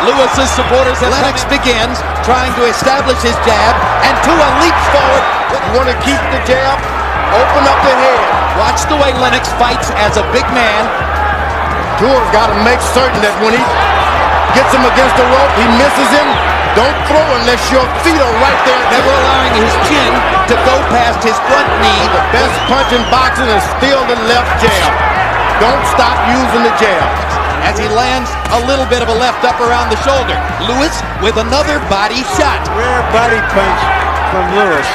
Liwes' supporters have Lennox begins, trying to establish his jab, and Tua leaps forward. You want to keep the jab, open up the head. Watch the way Lennox fights as a big man. Tua's got to make certain that when he gets him against the rope, he misses him. Don't throw unless your feet are right there. Never allowing his chin to go past his front knee. The best punch in boxing is still the left jab. Don't stop using the jab. As he lands a little bit of a left up around the shoulder. Liwes with another body shot. Rare body punch from Liwes.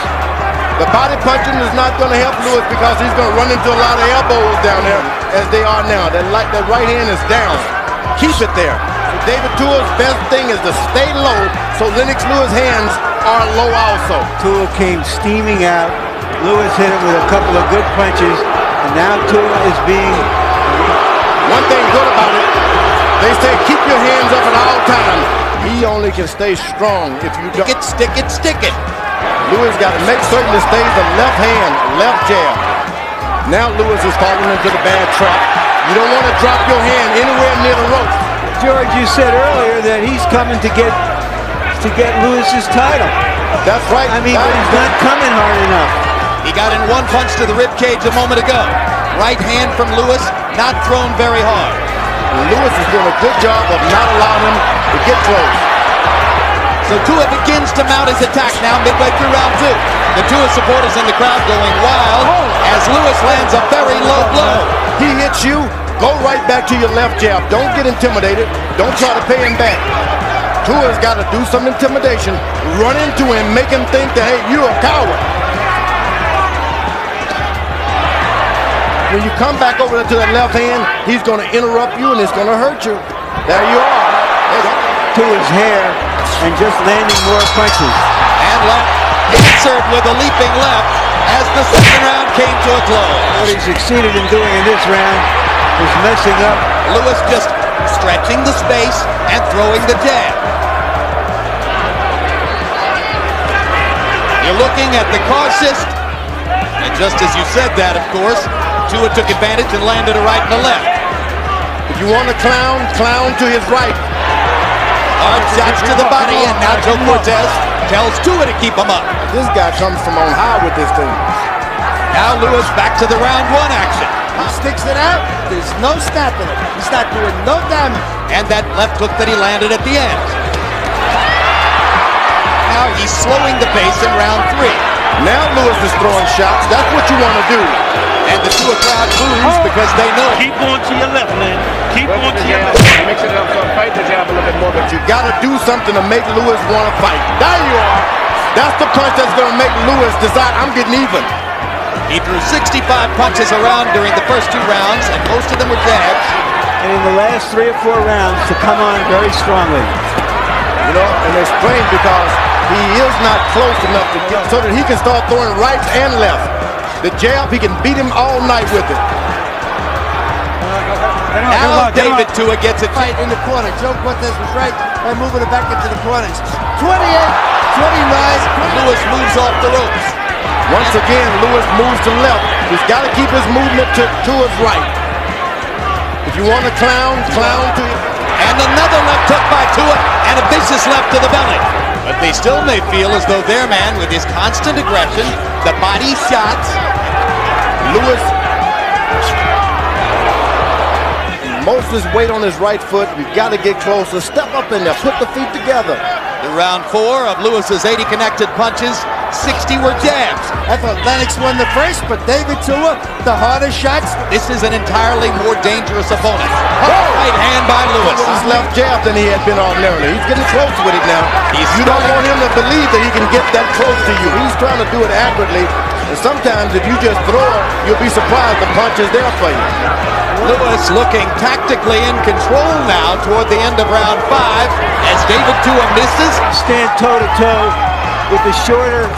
The body punching is not going to help Liwes because he's going to run into a lot of elbows down there as they are now. That right hand is down. Keep it there. So David Tua's best thing is to stay low so Lennox Liwes' hands are low also. Tua came steaming out. Liwes hit him with a couple of good punches. And now Tua is being... One thing good about it, they say keep your hands up at all times. He only can stay strong if you don't. Stick it. Liwes got to make certain it stays the left hand, left jab. Now Liwes is falling into the bad trap. You don't want to drop your hand anywhere near the rope. George, you said earlier that he's coming to get Liwes' title. That's right. I mean, but he's not coming hard enough. He got in one punch to the rib cage a moment ago. Right hand from Liwes, not thrown very hard. Liwes is doing a good job of not allowing him to get close. So Tua begins to mount his attack now midway through round two. The Tua supporters in the crowd going wild as Liwes lands a very low blow. He hits you, go right back to your left jab. Don't get intimidated. Don't try to pay him back. Tua's got to do some intimidation. Run into him, make him think that, hey, you're a coward. When you come back over to that left hand, he's going to interrupt you and it's going to hurt you. There you are. To his hair and just landing more punches. And answered with a leaping left as the second round came to a close. What he succeeded in doing in this round is messing up. Liwes just stretching the space and throwing the jab. You're looking at the cautious, and just as you said that, of course, Tua took advantage and landed a right and a left. If you want to clown to his right. Hard shots to the body, and now Joe Cortez tells Tua to keep him up. This guy comes from on high with this thing. Now Liwes back to the round one action. He sticks it out. There's no snapping it. He's not doing no damage. And that left hook that he landed at the end. Now he's slowing the pace in round three. Now Liwes is throwing shots. That's what you want to do. And the Tua crowd boos because they know. Keep going to your left, man. Keep going to your left. Mix it up so fight the jab a little bit more. But you got to do something to make Liwes want to fight. There you are. That's the punch that's going to make Liwes decide I'm getting even. He threw 65 punches around during the first two rounds, and most of them were jabs. And in the last 3 or 4 rounds to come on very strongly. You know, and it's strange because he is not close enough to get so that he can start throwing right and left. The jab, he can beat him all night with it. Now David Tua gets it. Fight in the corner. Joe Cortez was right by moving it back into the corners. 28, 29. Liwes moves off the ropes. Once again, Liwes moves to left. He's got to keep his movement to his right. If you want to clown to him. And another left hook by Tua, and a vicious left to the belly. But they still may feel as though their man, with his constant aggression, the body shots. Liwes, most of his weight on his right foot. You've got to get closer. Step up in there. Put the feet together. In round 4 of Liwes' 80 connected punches, 60 were jabs. I thought Lennox won the first, but David Tua, the hardest shots. This is an entirely more dangerous opponent. Right hand by Liwes. His left jab than he had been ordinarily. He's getting close with it now. You don't want him to believe that he can get that close to you. He's trying to do it accurately. And sometimes if you just throw it, you'll be surprised the punch is there for you. Liwes looking tactically in control now toward the end of round 5 as David Tua misses. Stand toe-to-toe with the shorter,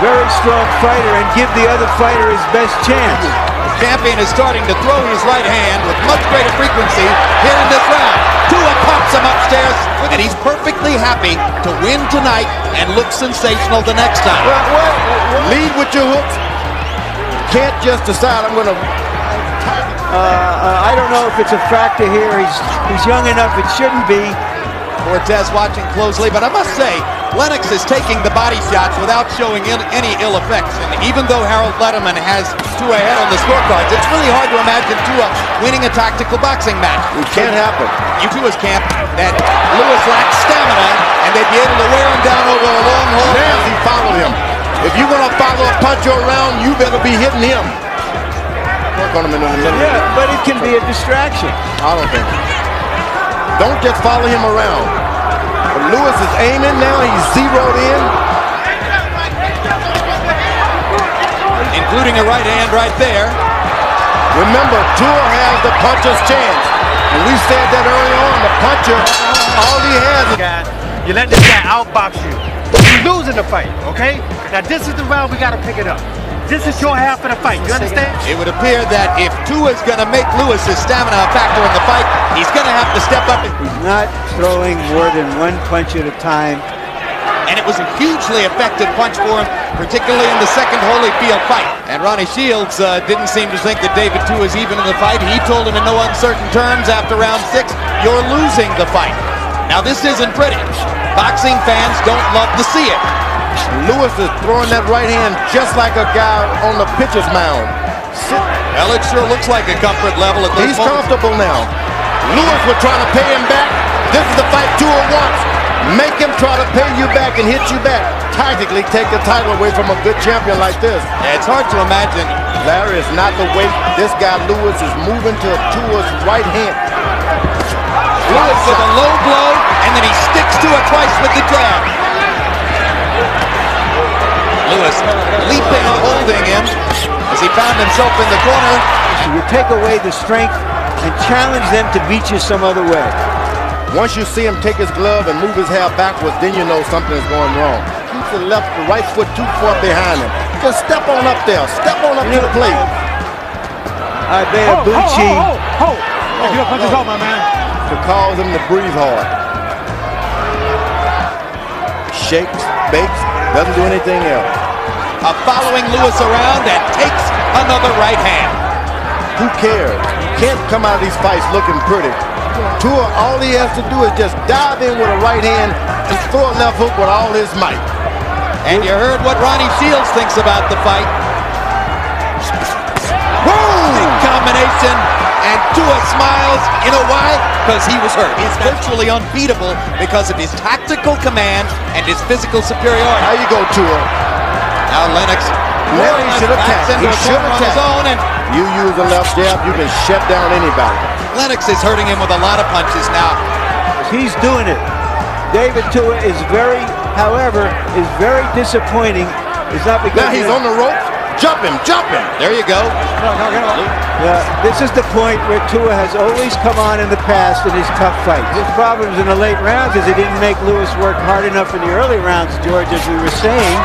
very strong fighter and give the other fighter his best chance. The champion is starting to throw his right hand with much greater frequency here in this round. Tua pops him upstairs, and he's perfectly happy to win tonight and look sensational the next time. Lead with your hooks. Can't just decide I'm going to... I don't know if it's a factor here. He's young enough, it shouldn't be. Cortez watching closely, but I must say, Lennox is taking the body shots without showing any ill effects. And even though Harold Letterman has Tua ahead on the scorecards, it's really hard to imagine Tua winning a tactical boxing match. It can't happen. You Tua's camp that Liwes lacks stamina, and they'd be able to wear him down over a long haul. Now he followed him. If you're going to follow a puncher around, you better be hitting him. Work on him in the middle. Yeah, but it can be a distraction. I don't think so. Don't just follow him around. But Liwes is aiming now. He's zeroed in. Including a right hand right there. Remember, Tua has the puncher's chance. And we said that early on. The puncher, all he has is... You let this guy outbox you. You're losing the fight, okay? Now this is the round we gotta pick it up. This is your half of the fight, you understand? It would appear that if Tua's going to make Liwes' stamina a factor in the fight, he's going to have to step up. He's not throwing more than one punch at a time. And it was a hugely effective punch for him, particularly in the second Holyfield fight. And Ronnie Shields didn't seem to think that David Tua was even in the fight. He told him in no uncertain terms after round 6, you're losing the fight. Now this isn't pretty. Boxing fans don't love to see it. Liwes is throwing that right hand just like a guy on the pitcher's mound. Well, it sure looks like a comfort level at this He's moment. comfortable now. Liwes was trying to pay him back. This is the fight Tua wants. Make him try to pay you back and hit you back. Tactically take the title away from a good champion like this. Yeah, it's hard to imagine. Larry is not the weight. This guy Liwes is moving to Tua's right hand. Liwes with a low blow, and then he sticks to it twice with the jab. Liwes leaping, holding him as he found himself in the corner. So you take away the strength and challenge them to beat you some other way. Once you see him take his glove and move his hair backwards, then you know something is going wrong. Keeps the right foot too far behind him. Just step on up there. Step on up to the plate. Ibeabuchi You don't punch this out, my man. To cause him to breathe hard. Shakes, bakes, doesn't do anything else. Following Liwes around and takes another right hand. Who cares? You can't come out of these fights looking pretty. Tua, all he has to do is just dive in with a right hand and throw a left hook with all his might. And you heard what Ronnie Shields thinks about the fight. Big combination, and Tua smiles. You know why? Because he was hurt. He's virtually unbeatable because of his tactical command and his physical superiority. How you go, Tua? Now Lennox Now he should attack. He should attack. And You use a left jab, you can shut down anybody. Lennox is hurting him with a lot of punches now. He's doing it. David Tua is very disappointing. It's not because Now he's on the rope. Jump him, jump him. There you go. This is the point where Tua has always come on in the past in his tough fights. His problems in the late rounds is he didn't make Liwes work hard enough in the early rounds, George, as we were saying.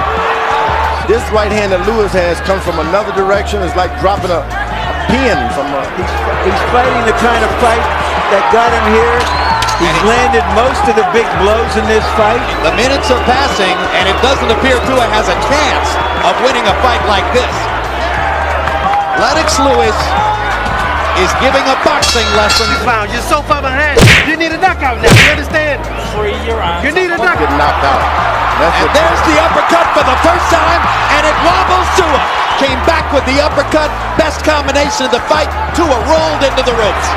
This right hand that Liwes has comes from another direction. It's like dropping a pin from a... He's fighting the kind of fight that got him here. He's landed most of the big blows in this fight. The minutes are passing, and it doesn't appear Tua has a chance of winning a fight like this. Lennox Liwes is giving a boxing lesson. You're so far behind. You need a knockout now. You understand? Free your eyes. You need a knockout. Get knocked out. And there's the uppercut for the first time, and it wobbles Tua. Came back with the uppercut. Best combination of the fight. Tua rolled into the ropes.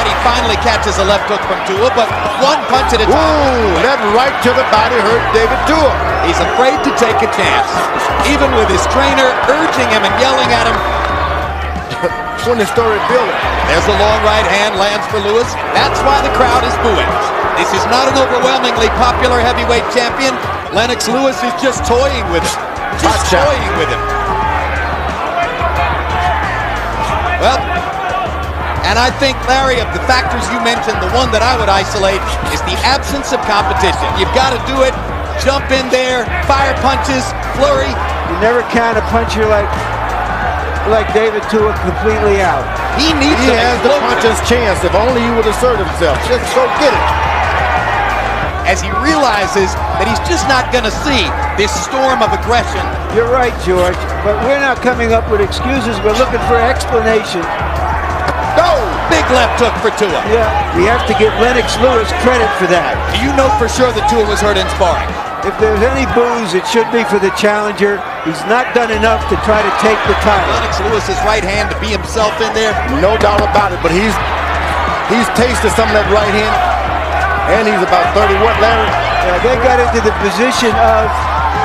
He finally catches a left hook from Tua, but one punch at a time. Ooh, that right to the body hurt David Tua. He's afraid to take a chance, even with his trainer urging him and yelling at him. 20-story building. There's a long right hand, lands for Liwes. That's why the crowd is booing. This is not an overwhelmingly popular heavyweight champion. Lennox Liwes is just toying with him. Just toying with him. Well, and I think, Larry, of the factors you mentioned, the one that I would isolate is the absence of competition. You've got to do it, jump in there, fire punches, flurry. You never count a puncher like David Tua completely out. He has the puncher's chance if only he would assert himself. Just go get it. As he realizes that he's just not going to see this storm of aggression. You're right, George, but we're not coming up with excuses. We're looking for explanation. Go! Big left hook for Tua. Yeah, we have to give Lennox Lewis credit for that. Do you know for sure that Tua was hurt in sparring? If there's any booze, it should be for the challenger. He's not done enough to try to take the title. Lennox Lewis's right hand to be himself in there. No doubt about it, but he's tasted some of that right hand, and he's about 30. What, Larry? Yeah, they got into the position of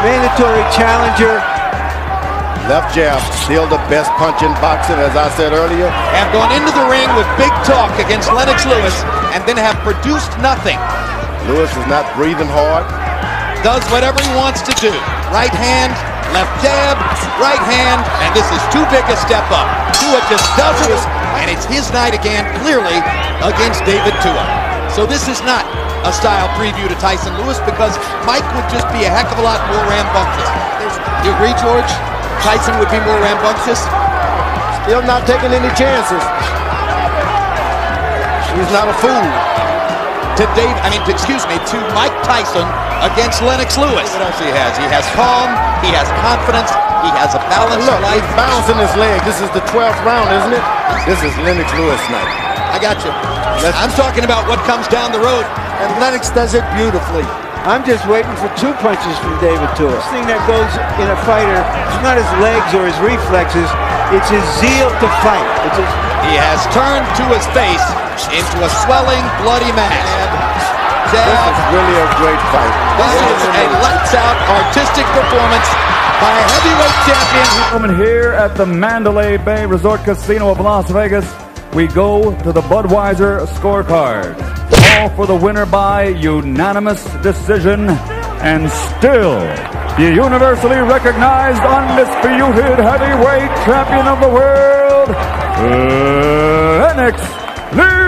mandatory challenger. Left jab, still the best punch in boxing, as I said earlier. Have gone into the ring with big talk against Lennox Lewis and then have produced nothing. Lewis is not breathing hard. Does whatever he wants to do. Right hand, left jab, right hand, and this is too big a step up. Tua just does it, and it's his night again, clearly, against David Tua. So this is not a style preview to Tyson Lewis because Mike would just be a heck of a lot more rambunctious. You agree, George? Tyson would be more rambunctious? Still not taking any chances. He's not a fool. To Mike Tyson against Lennox Lewis. What else he has? He has calm, he has confidence, he has a balanced Look, life. he's bouncing his leg. This is the 12th round, isn't it? This is Lennox Lewis night. I got you. I'm talking about what comes down the road. And Lennox does it beautifully. I'm just waiting for 2 punches from David Tua. The thing that goes in a fighter is not his legs or his reflexes, it's his zeal to fight. He has turned Tua's face into a swelling, bloody mass. This is really a great fight. This is a lights-out artistic performance by a heavyweight champion. Here at the Mandalay Bay Resort Casino of Las Vegas, we go to the Budweiser scorecard. All for the winner by unanimous decision, and still the universally recognized undisputed heavyweight champion of the world, Lennox Lewis.